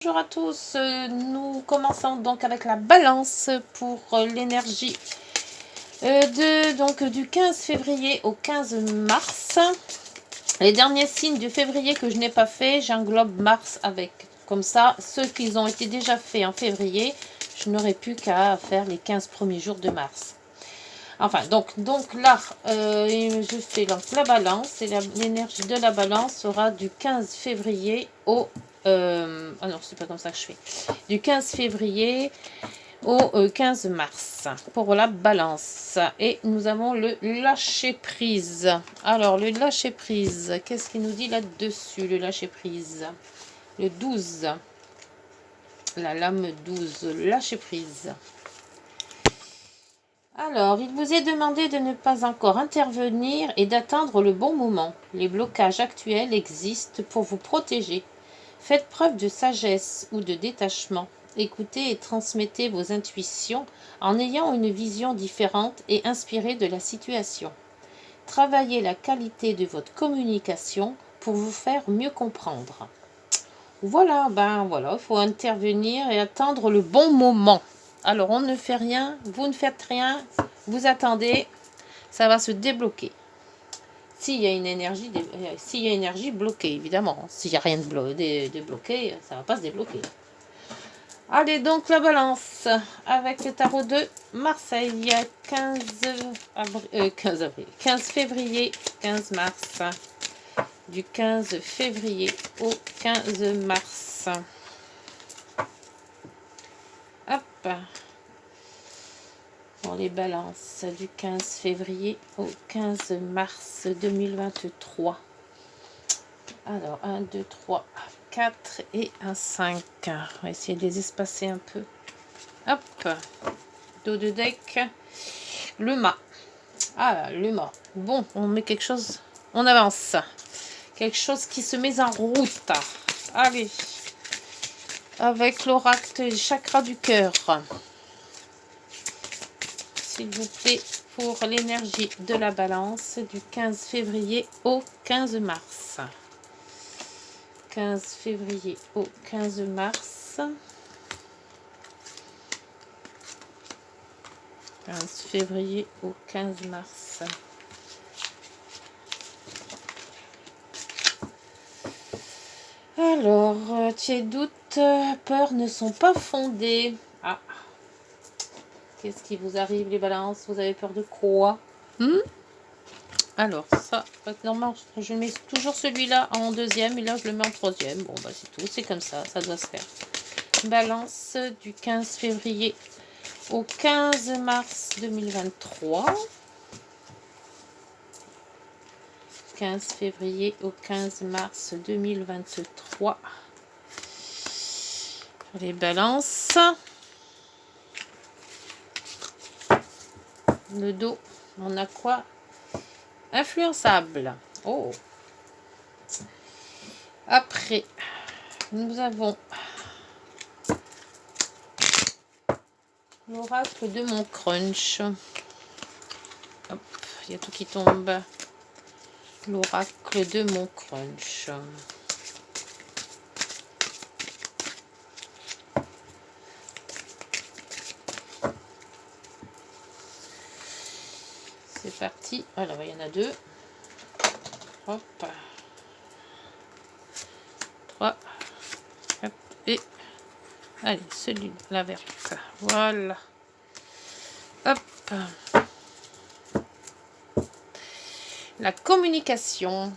Bonjour à tous, nous commençons donc avec la balance pour l'énergie du 15 février au 15 mars. Les derniers signes de février que je n'ai pas fait, j'englobe mars avec. Comme ça, ceux qui ont été déjà faits en février, je n'aurai plus qu'à faire les 15 premiers jours de mars. Enfin, donc là, je fais donc la balance et l'énergie de la balance sera du 15 février au... ah non, c'est pas comme ça que je fais. Du 15 février au 15 mars pour la balance. Et nous avons le lâcher prise. Alors, le lâcher prise, qu'est-ce qu'il nous dit là-dessus, le lâcher prise? Le 12. La lame 12, lâcher prise. Alors, il vous est demandé de ne pas encore intervenir et d'attendre le bon moment. Les blocages actuels existent pour vous protéger. Faites preuve de sagesse ou de détachement. Écoutez et transmettez vos intuitions en ayant une vision différente et inspirée de la situation. Travaillez la qualité de votre communication pour vous faire mieux comprendre. Voilà, il faut intervenir et attendre le bon moment. Alors, on ne fait rien, vous ne faites rien, vous attendez, ça va se débloquer. S'il y a une énergie bloquée, évidemment. S'il n'y a rien de bloqué, ça ne va pas se débloquer. Allez, donc la balance avec le tarot de Marseille, 15 février, 15 mars. Du 15 février au 15 mars. Hop. Pour les balances du 15 février au 15 mars 2023. Alors, 1, 2, 3, 4 et un 5. On va essayer de les espacer un peu. Hop. Dos de deck. Le mât. Ah, le mât. Bon, on met quelque chose. On avance. Quelque chose qui se met en route. Allez. Avec l'oracle chakra du cœur. S'il vous plaît, pour l'énergie de la balance du 15 février au 15 mars. 15 février au 15 mars. 15 février au 15 mars. Alors, tes doutes, peurs ne sont pas fondés. Ah. Qu'est-ce qui vous arrive, les balances? Vous avez peur de quoi? Alors, ça, normalement, je mets toujours celui-là en deuxième et là, je le mets en troisième. Bon, bah, c'est tout. C'est comme ça. Ça doit se faire. Balance du 15 février au 15 mars 2023. 15 février au 15 mars 2023. Les balances. Le dos, on a quoi? Influençable. Oh. Après, nous avons l'oracle de mon crunch. Hop, il y a tout qui tombe. L'oracle de mon crunch. C'est parti. Alors, il y en a deux. Hop. 3, 4 et... Allez, celui-là, la verte. Voilà. Hop. La communication.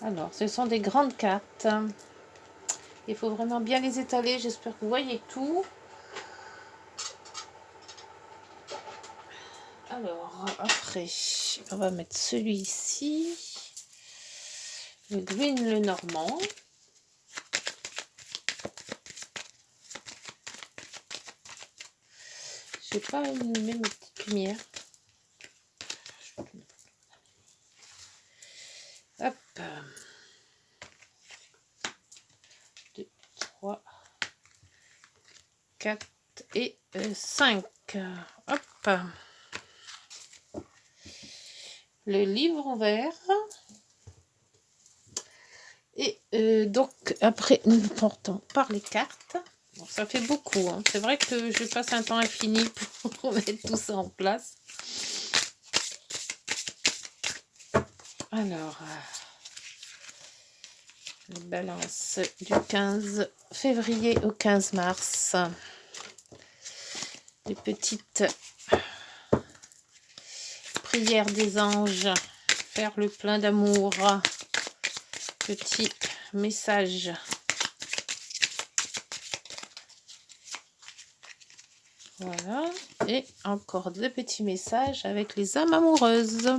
Alors, ce sont des grandes cartes. Il faut vraiment bien les étaler. J'espère que vous voyez tout. Alors, après, on va mettre celui-ci. Le green, le normand. Je n'ai pas allumé mes petites lumières. Hop. 2, 3, 4 et 5. Hop. Le livre ouvert. Et Donc, après, nous partons par les cartes. Bon, ça fait beaucoup. Hein. C'est vrai que je passe un temps infini pour mettre tout ça en place. Alors, les balances du 15 février au 15 mars. Les petites prières des anges. Faire le plein d'amour. Petit message. Voilà. Et encore deux petits messages avec les âmes amoureuses.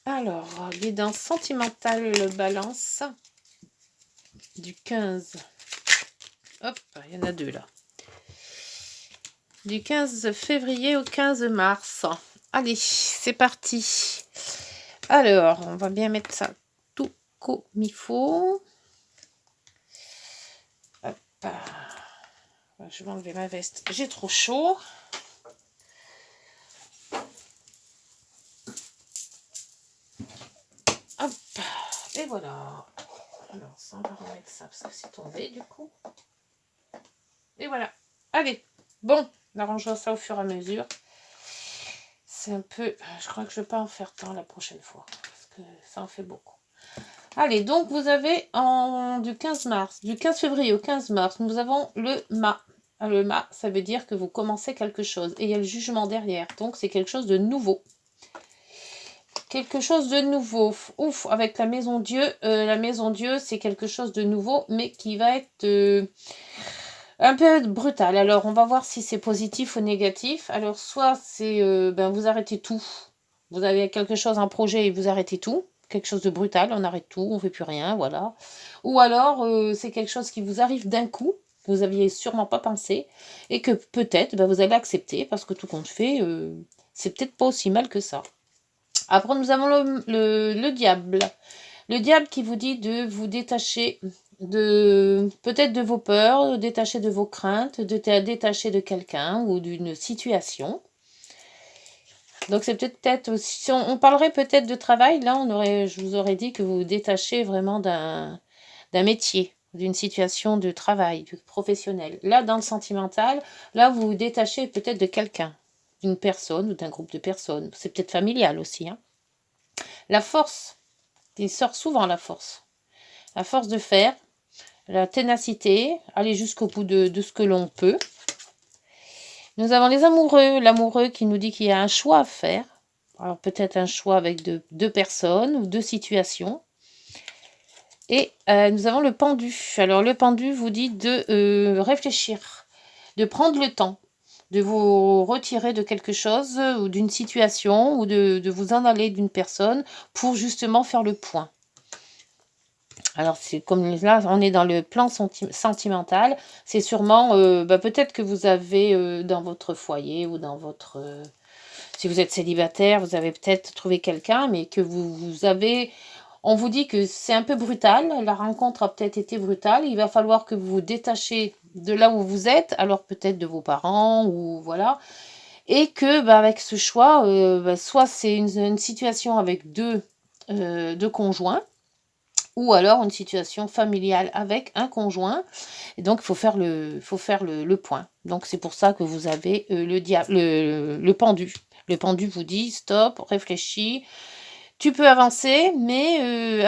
Alors, guidance sentimentale balance du 15. Hop, il y en a deux là. Du 15 février au 15 mars. Allez, c'est parti. Alors, on va bien mettre ça tout comme il faut. Hop. Je vais enlever ma veste. J'ai trop chaud. Hop. Et voilà. Alors, ça, on va remettre ça parce que c'est tombé du coup. Et voilà. Allez. Bon, on arrangera ça au fur et à mesure. C'est un peu... Je crois que je ne vais pas en faire tant la prochaine fois. Parce que ça en fait beaucoup. Allez, donc vous avez du 15 mars, du 15 février au 15 mars, nous avons le mât. Le mât, ça veut dire que vous commencez quelque chose. Et il y a le jugement derrière. Donc c'est quelque chose de nouveau. Quelque chose de nouveau. Ouf, avec la maison Dieu. La maison Dieu, c'est quelque chose de nouveau, mais qui va être... un peu brutal. Alors, on va voir si c'est positif ou négatif. Alors, soit c'est vous arrêtez tout. Vous avez quelque chose, un projet et vous arrêtez tout. Quelque chose de brutal, on arrête tout, on ne fait plus rien, voilà. Ou alors, c'est quelque chose qui vous arrive d'un coup, que vous n'aviez sûrement pas pensé, et que peut-être vous allez accepter, parce que tout compte fait, c'est peut-être pas aussi mal que ça. Après, nous avons le diable. Le diable qui vous dit de vous détacher peut-être de vos peurs, détacher de vos craintes, de détacher de quelqu'un ou d'une situation. Donc c'est peut-être aussi, on parlerait peut-être de travail, là je vous aurais dit que vous vous détachez vraiment d'un métier, d'une situation de travail, professionnel. Là, dans le sentimental, là vous vous détachez peut-être de quelqu'un, d'une personne ou d'un groupe de personnes. C'est peut-être familial aussi. Hein. La force, il sort souvent la force. La force de faire, la ténacité, aller jusqu'au bout de ce que l'on peut. Nous avons les amoureux, l'amoureux qui nous dit qu'il y a un choix à faire. Alors peut-être un choix avec deux personnes ou deux situations. Et nous avons le pendu. Alors le pendu vous dit de réfléchir, de prendre le temps, de vous retirer de quelque chose ou d'une situation ou de vous en aller d'une personne pour justement faire le point. Alors, c'est comme là, on est dans le plan sentimental. C'est sûrement, peut-être que vous avez dans votre foyer ou dans votre... si vous êtes célibataire, vous avez peut-être trouvé quelqu'un, mais que vous avez... On vous dit que c'est un peu brutal. La rencontre a peut-être été brutale. Il va falloir que vous vous détachiez de là où vous êtes, alors peut-être de vos parents, ou voilà. Et que, avec ce choix, soit c'est une situation avec deux conjoints, ou alors une situation familiale avec un conjoint. Et donc, il faut faire le point. Donc, c'est pour ça que vous avez le pendu. Le pendu vous dit, stop, réfléchis. Tu peux avancer, mais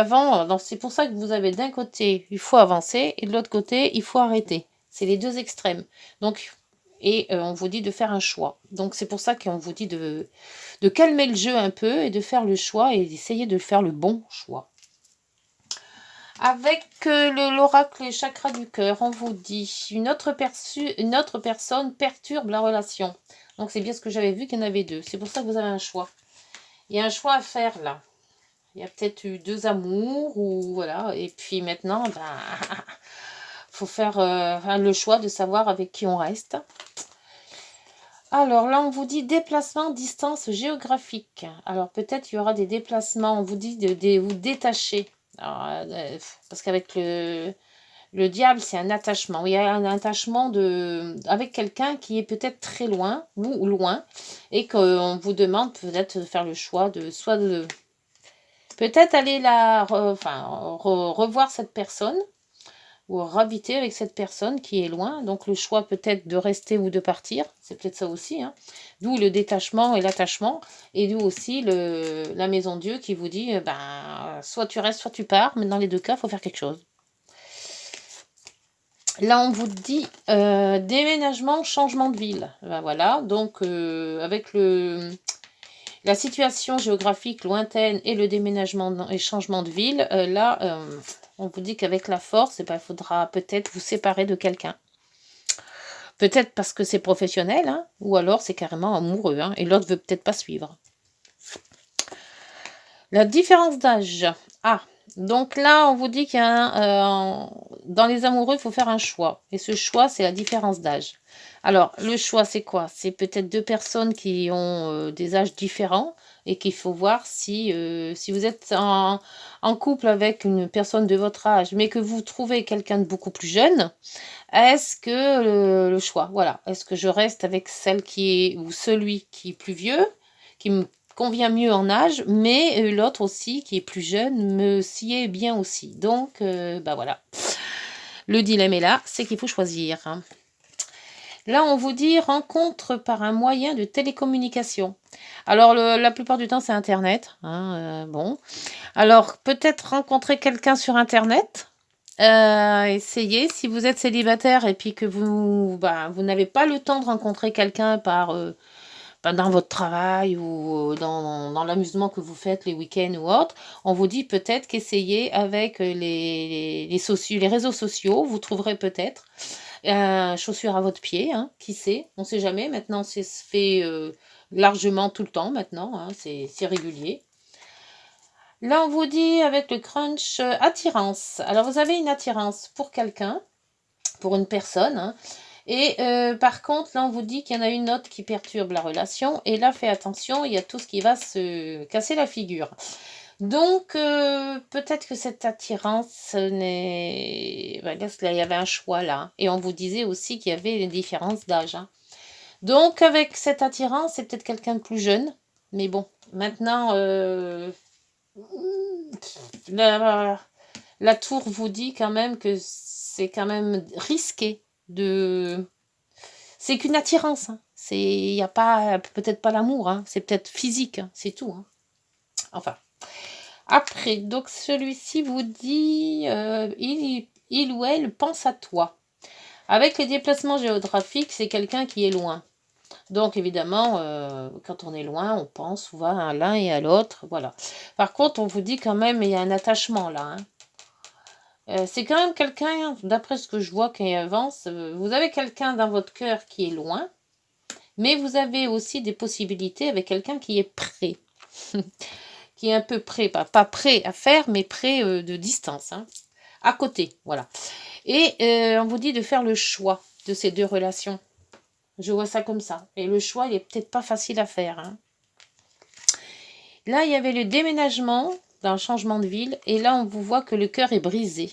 c'est pour ça que vous avez d'un côté, il faut avancer, et de l'autre côté, il faut arrêter. C'est les deux extrêmes. Donc, on vous dit de faire un choix. Donc, c'est pour ça qu'on vous dit de calmer le jeu un peu et de faire le choix et d'essayer de faire le bon choix. Avec l'oracle et chakra du cœur, on vous dit une autre personne perturbe la relation. Donc c'est bien ce que j'avais vu qu'il y en avait deux. C'est pour ça que vous avez un choix. Il y a un choix à faire là. Il y a peut-être eu deux amours ou voilà. Et puis maintenant, faut faire le choix de savoir avec qui on reste. Alors là, on vous dit déplacement, distance géographique. Alors peut-être il y aura des déplacements. On vous dit de vous détacher. Alors, parce qu'avec le diable, c'est un attachement. Il y a un attachement avec quelqu'un qui est peut-être très loin ou loin et qu'on vous demande peut-être de faire le choix soit Peut-être aller revoir cette personne ou habiter avec cette personne qui est loin. Donc le choix peut-être de rester ou de partir, c'est peut-être ça aussi. Hein. D'où le détachement et l'attachement. Et d'où aussi la maison de Dieu qui vous dit, soit tu restes, soit tu pars. Mais dans les deux cas, il faut faire quelque chose. Là, on vous dit déménagement, changement de ville. Ben voilà, donc avec la situation géographique lointaine et le déménagement et changement de ville, on vous dit qu'avec la force, il faudra peut-être vous séparer de quelqu'un. Peut-être parce que c'est professionnel, hein, ou alors c'est carrément amoureux, hein, et l'autre veut peut-être pas suivre. La différence d'âge. Ah, donc là, on vous dit qu'il y a dans les amoureux, il faut faire un choix. Et ce choix, c'est la différence d'âge. Alors, le choix, c'est quoi? C'est peut-être deux personnes qui ont des âges différents et qu'il faut voir si vous êtes en couple avec une personne de votre âge, mais que vous trouvez quelqu'un de beaucoup plus jeune. Est-ce que le choix, voilà, est-ce que je reste avec celle qui est, ou celui qui est plus vieux, qui me convient mieux en âge, mais l'autre aussi, qui est plus jeune, me sied bien aussi. Donc, voilà. Le dilemme est là, c'est qu'il faut choisir. Hein. Là, on vous dit rencontre par un moyen de télécommunication. Alors, la plupart du temps, c'est Internet. Hein, bon. Alors, peut-être rencontrer quelqu'un sur Internet. Essayez, si vous êtes célibataire et puis que vous n'avez pas le temps de rencontrer quelqu'un dans votre travail ou dans l'amusement que vous faites les week-ends ou autre, on vous dit peut-être qu'essayez avec les réseaux sociaux, vous trouverez peut-être chaussures à votre pied, hein, qui sait, on ne sait jamais, maintenant c'est fait largement tout le temps maintenant, hein, c'est régulier. Là, on vous dit avec le crunch attirance. Alors, vous avez une attirance pour quelqu'un, pour une personne, hein, et par contre, là, on vous dit qu'il y en a une autre qui perturbe la relation. Et là, faites attention, il y a tout ce qui va se casser la figure. Donc, peut-être que cette attirance n'est... là, il y avait un choix là. Et on vous disait aussi qu'il y avait une différence d'âge. Hein. Donc, avec cette attirance, c'est peut-être quelqu'un de plus jeune. Mais bon, maintenant, la tour vous dit quand même que c'est quand même risqué de... C'est qu'une attirance. Hein. Il n'y a pas, peut-être pas l'amour, hein. C'est peut-être physique, hein. C'est tout. Hein. Enfin. Après, donc celui-ci vous dit, il ou elle pense à toi. Avec les déplacements géographiques, c'est quelqu'un qui est loin. Donc évidemment, quand on est loin, on pense souvent à l'un et à l'autre. Voilà. Par contre, on vous dit quand même, il y a un attachement là. Hein. C'est quand même quelqu'un, d'après ce que je vois qui avance, vous avez quelqu'un dans votre cœur qui est loin, mais vous avez aussi des possibilités avec quelqu'un qui est prêt. Qui est un peu prêt, pas prêt à faire, mais prêt de distance. Hein. À côté, voilà. Et on vous dit de faire le choix de ces deux relations. Je vois ça comme ça. Et le choix, il est peut-être pas facile à faire. Hein. Là, il y avait le déménagement dans le changement de ville. Et là, on vous voit que le cœur est brisé.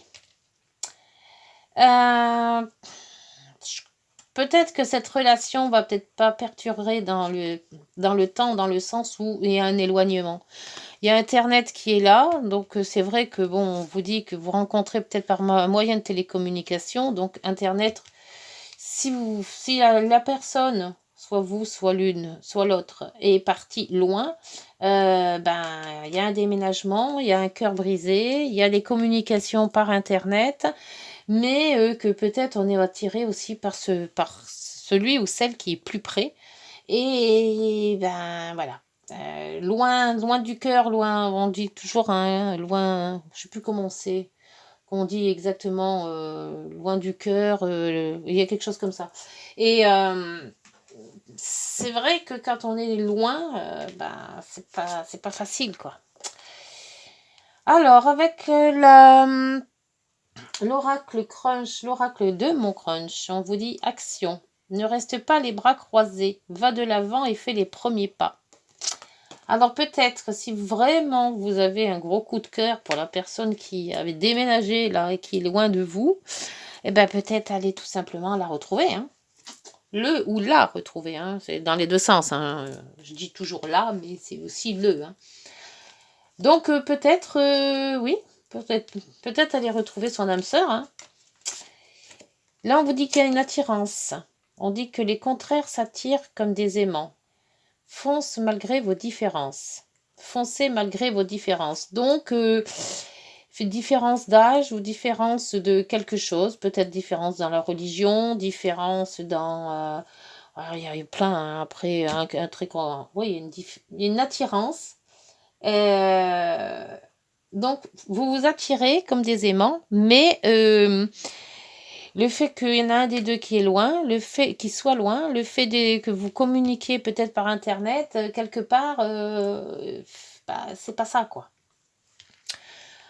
Peut-être que cette relation va peut-être pas perturber dans le temps, dans le sens où il y a un éloignement. Il y a Internet qui est là, donc c'est vrai que bon, on vous dit que vous rencontrez peut-être par moyen de télécommunication, donc Internet, si la personne, soit vous, soit l'une, soit l'autre, est partie loin, il y a un déménagement, il y a un cœur brisé, il y a les communications par Internet, mais que peut-être on est attiré aussi par celui ou celle qui est plus près, et voilà. Loin du cœur, loin, on dit toujours loin, je sais plus comment c'est, qu'on dit exactement loin du cœur, il y a quelque chose comme ça. Et c'est vrai que quand on est loin, c'est pas facile quoi. Alors avec l'oracle crunch, l'oracle de mon crunch, on vous dit action. Ne reste pas les bras croisés, va de l'avant et fais les premiers pas. Alors peut-être si vraiment vous avez un gros coup de cœur pour la personne qui avait déménagé là et qui est loin de vous, peut-être aller tout simplement la retrouver. Hein. Le ou la retrouver, hein. C'est dans les deux sens. Hein. Je dis toujours la, mais c'est aussi le. Hein. Donc peut-être, oui, peut-être aller retrouver son âme sœur. Hein. Là, on vous dit qu'il y a une attirance. On dit que les contraires s'attirent comme des aimants. Fonce malgré vos différences. Foncez malgré vos différences. Donc, différence d'âge ou différence de quelque chose. Peut-être différence dans la religion, différence dans... il y a plein, hein, après, un truc... Oui, il y a une attirance. Donc, vous vous attirez comme des aimants, mais le fait qu'il y en a un des deux qui est loin, le fait qu'il soit loin, le fait que vous communiquiez peut-être par Internet, quelque part, c'est pas ça, quoi.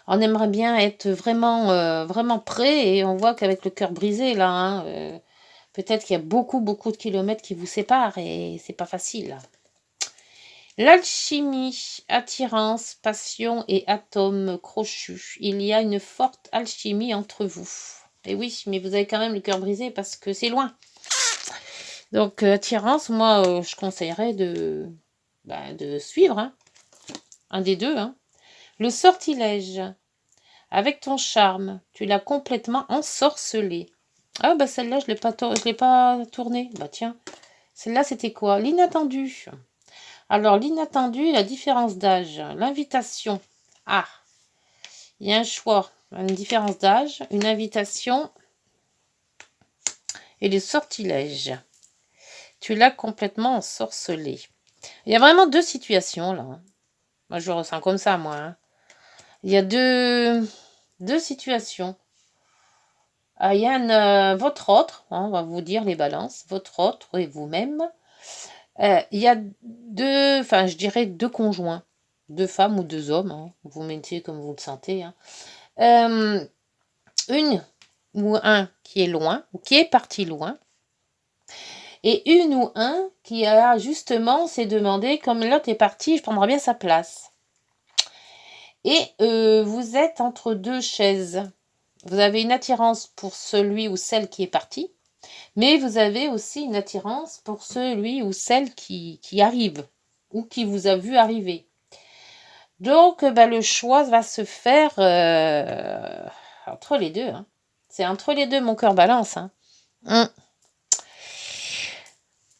On aimerait bien être vraiment, vraiment près et on voit qu'avec le cœur brisé, là, hein, peut-être qu'il y a beaucoup, beaucoup de kilomètres qui vous séparent et c'est pas facile. L'alchimie, attirance, passion et atomes crochus. Il y a une forte alchimie entre vous. Et oui, mais vous avez quand même le cœur brisé parce que c'est loin. Donc, attirance, moi, je conseillerais de suivre. Hein. Un des deux. Hein. Le sortilège. Avec ton charme, tu l'as complètement ensorcelé. Ah, bah celle-là, je ne l'ai pas tournée. Bah tiens, celle-là, c'était quoi? L'inattendu. Alors, l'inattendu, la différence d'âge. L'invitation. Ah, il y a un choix. Une différence d'âge, une invitation et le sortilège. Tu l'as complètement ensorcelé. Il y a vraiment deux situations, là. Moi, je le ressens comme ça, moi. Hein. Il y a deux situations. Il y a votre autre, hein, on va vous dire les balances, votre autre et vous-même. Il y a je dirais deux conjoints, deux femmes ou deux hommes, hein, vous mettez comme vous le sentez. Hein. Une ou un qui est loin, ou qui est parti loin, et une ou un qui a justement s'est demandé, comme l'autre est parti, je prendrai bien sa place. Et vous êtes entre deux chaises. Vous avez une attirance pour celui ou celle qui est parti, mais vous avez aussi une attirance pour celui ou celle qui arrive ou qui vous a vu arriver. Donc, le choix va se faire entre les deux. Hein. C'est entre les deux, mon cœur balance. Hein.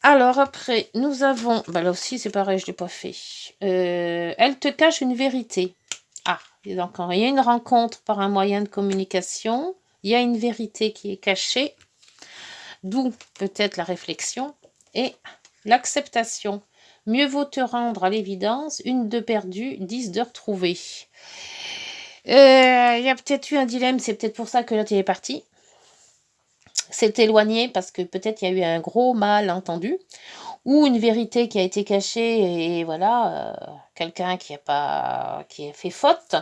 Alors, après, nous avons... là aussi, c'est pareil, je ne l'ai pas fait. Elle te cache une vérité. Ah, donc, il y a une rencontre par un moyen de communication. Il y a une vérité qui est cachée. D'où peut-être la réflexion et l'acceptation. Mieux vaut te rendre à l'évidence, une de perdue, 10 de retrouvée. Il y a peut-être eu un dilemme, c'est peut-être pour ça que l'autre est parti. C'est éloigné parce que peut-être il y a eu un gros malentendu ou une vérité qui a été cachée et voilà, quelqu'un qui a fait faute,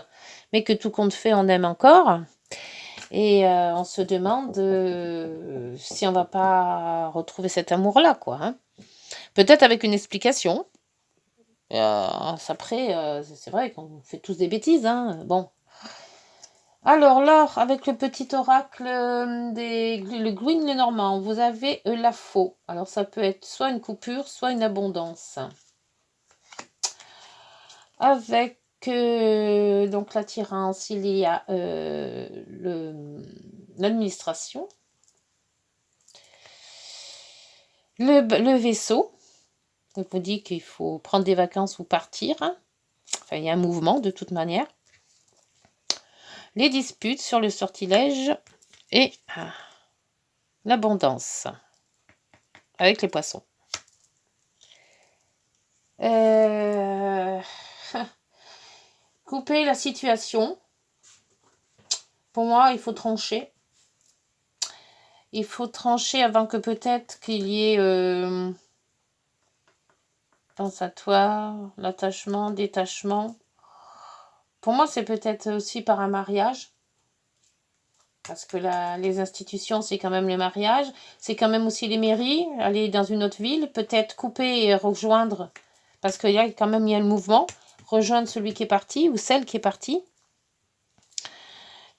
mais que tout compte fait, on aime encore. Et on se demande si on va pas retrouver cet amour-là, quoi. Hein. Peut-être avec une explication. Après, c'est vrai qu'on fait tous des bêtises. Hein. Bon. Alors là, avec le petit oracle le Gwyn le Normand, vous avez la faux. Alors ça peut être soit une coupure, soit une abondance. Avec donc l'attirance, il y a l'administration, le vaisseau. On vous dit qu'il faut prendre des vacances ou partir. Hein. Enfin, il y a un mouvement de toute manière. Les disputes sur le sortilège et l'abondance avec les poissons. Couper la situation. Pour moi, il faut trancher. Il faut trancher avant que peut-être qu'il y ait pensatoire, l'attachement, détachement. Pour moi, c'est peut-être aussi par un mariage. Parce que les institutions, c'est quand même le mariage. C'est quand même aussi les mairies. Aller dans une autre ville, peut-être couper et rejoindre. Parce qu'il y a quand même le mouvement. Rejoindre celui qui est parti ou celle qui est partie.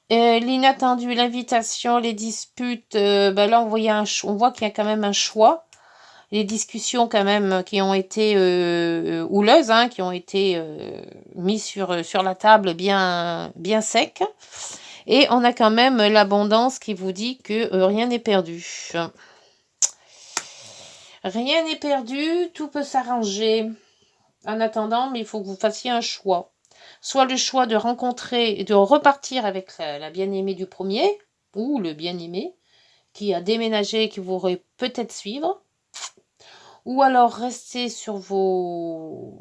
L'inattendu, l'invitation, les disputes. Là, on voit qu'il y a quand même un choix. des discussions quand même qui ont été houleuses, hein, qui ont été mises sur la table bien sec. Et on a quand même l'abondance qui vous dit que rien n'est perdu. Rien n'est perdu, tout peut s'arranger. En attendant, mais il faut que vous fassiez un choix. Soit le choix de rencontrer, de repartir avec la bien-aimée du premier, ou le bien-aimé, qui a déménagé et qui voudrait peut-être suivre, ou alors rester sur vos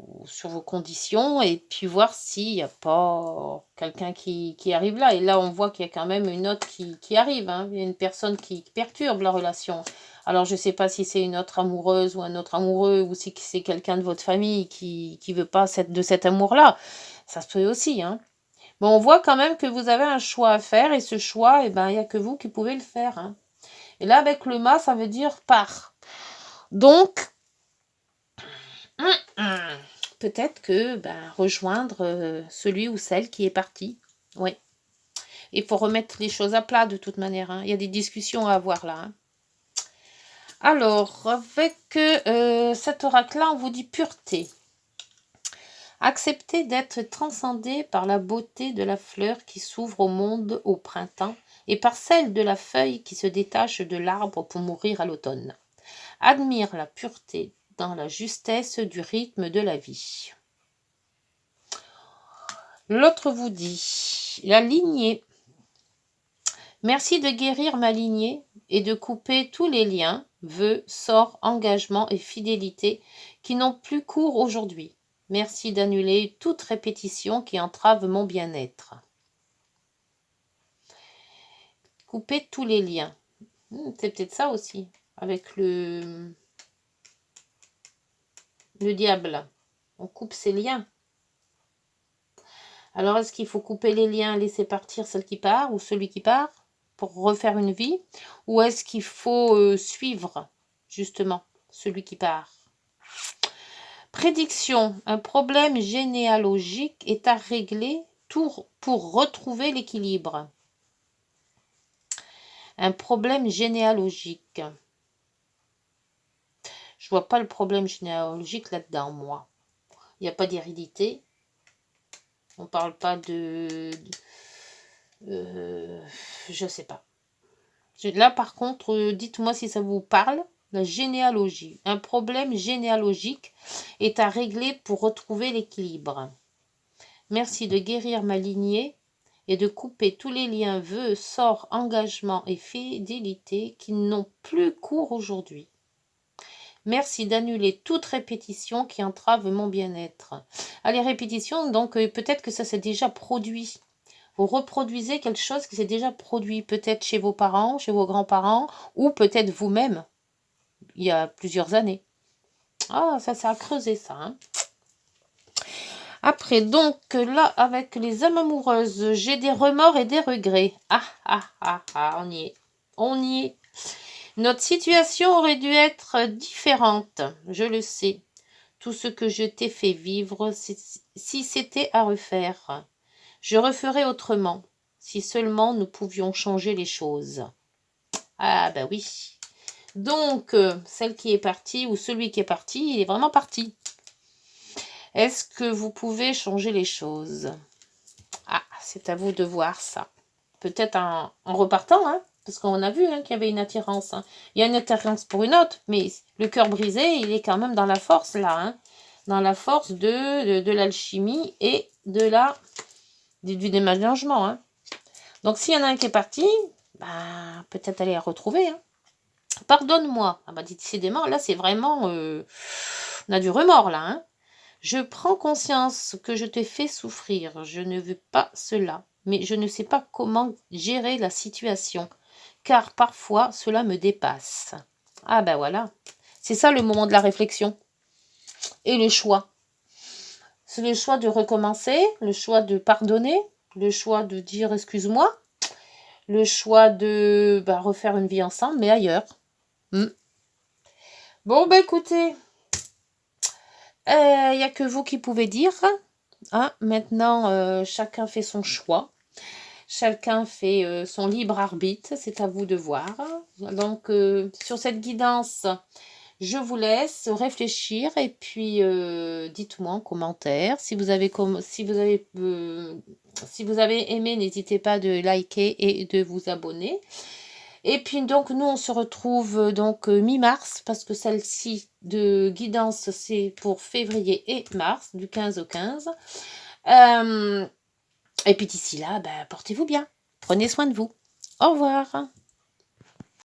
conditions et puis voir s'il n'y a pas quelqu'un qui arrive là. Et là, on voit qu'il y a quand même une autre qui arrive, hein. Il y a une personne qui perturbe la relation. Alors, je ne sais pas si c'est une autre amoureuse ou un autre amoureux, ou si c'est quelqu'un de votre famille qui ne veut pas de cet amour-là. Ça se peut aussi, hein. Mais on voit quand même que vous avez un choix à faire, et ce choix, eh ben, il n'y a que vous qui pouvez le faire, hein. Et là, avec le mât, ça veut dire part. Donc, peut-être que rejoindre celui ou celle qui est parti. Oui. Il faut remettre les choses à plat de toute manière, hein. Il y a des discussions à avoir là, hein. Alors, avec cet oracle-là, on vous dit pureté. Acceptez d'être transcendé par la beauté de la fleur qui s'ouvre au monde au printemps et par celle de la feuille qui se détache de l'arbre pour mourir à l'automne. Admire la pureté dans la justesse du rythme de la vie. L'autre vous dit, la lignée. Merci de guérir ma lignée et de couper tous les liens, vœux, sorts, engagements et fidélités qui n'ont plus cours aujourd'hui. Merci d'annuler toute répétition qui entrave mon bien-être. Couper tous les liens. C'est peut-être ça aussi, avec le diable. On coupe ses liens. Alors, est-ce qu'il faut couper les liens, laisser partir celle qui part ou celui qui part pour refaire une vie? Ou est-ce qu'il faut suivre, justement, celui qui part? Prédiction. Un problème généalogique est à régler pour retrouver l'équilibre. Un problème généalogique. Je vois pas le problème généalogique là-dedans, moi. Il n'y a pas d'hérédité. On parle pas de je sais pas. Là, par contre, dites-moi si ça vous parle. La généalogie. Un problème généalogique est à régler pour retrouver l'équilibre. Merci de guérir ma lignée et de couper tous les liens, vœux, sorts, engagements et fidélité qui n'ont plus cours aujourd'hui. Merci d'annuler toute répétition qui entrave mon bien-être. Ah, les répétitions, donc peut-être que ça s'est déjà produit. Vous reproduisez quelque chose qui s'est déjà produit, peut-être chez vos parents, chez vos grands-parents, ou peut-être vous-même, il y a plusieurs années. Ah, ça a creusé ça, hein. Après, donc, là, avec les âmes amoureuses, j'ai des remords et des regrets. On y est. On y est. Notre situation aurait dû être différente, je le sais. Tout ce que je t'ai fait vivre, si c'était à refaire, je referais autrement, si seulement nous pouvions changer les choses. Ah ben oui. Donc, celle qui est partie ou celui qui est parti, il est vraiment parti. Est-ce que vous pouvez changer les choses? Ah, c'est à vous de voir ça. Peut-être en repartant, hein, parce qu'on a vu qu'il y avait une attirance. Hein. Il y a une attirance pour une autre, mais le cœur brisé, il est quand même dans la force, là. Hein, dans la force de l'alchimie et du déménagement. Hein. Donc, s'il y en a un qui est parti, peut-être aller la retrouver. Hein. Pardonne-moi. Ah bah, décidément, là, c'est vraiment... on a du remords, là. Hein. Je prends conscience que je te fais souffrir. Je ne veux pas cela. Mais je ne sais pas comment gérer la situation. Car parfois, cela me dépasse. Ah ben voilà. C'est ça le moment de la réflexion. Et le choix. C'est le choix de recommencer, le choix de pardonner, le choix de dire excuse-moi, le choix de refaire une vie ensemble, mais ailleurs. Bon, écoutez, il n'y a que vous qui pouvez dire. Hein, maintenant, chacun fait son choix. Chacun fait son libre arbitre. C'est à vous de voir. Donc, sur cette guidance, Je vous laisse réfléchir et puis dites-moi en commentaire. Si vous avez aimé, n'hésitez pas de liker et de vous abonner. Et puis donc nous on se retrouve donc mi-mars parce que celle-ci de guidance c'est pour février et mars, du 15 au 15. Et puis d'ici là, portez-vous bien. Prenez soin de vous. Au revoir.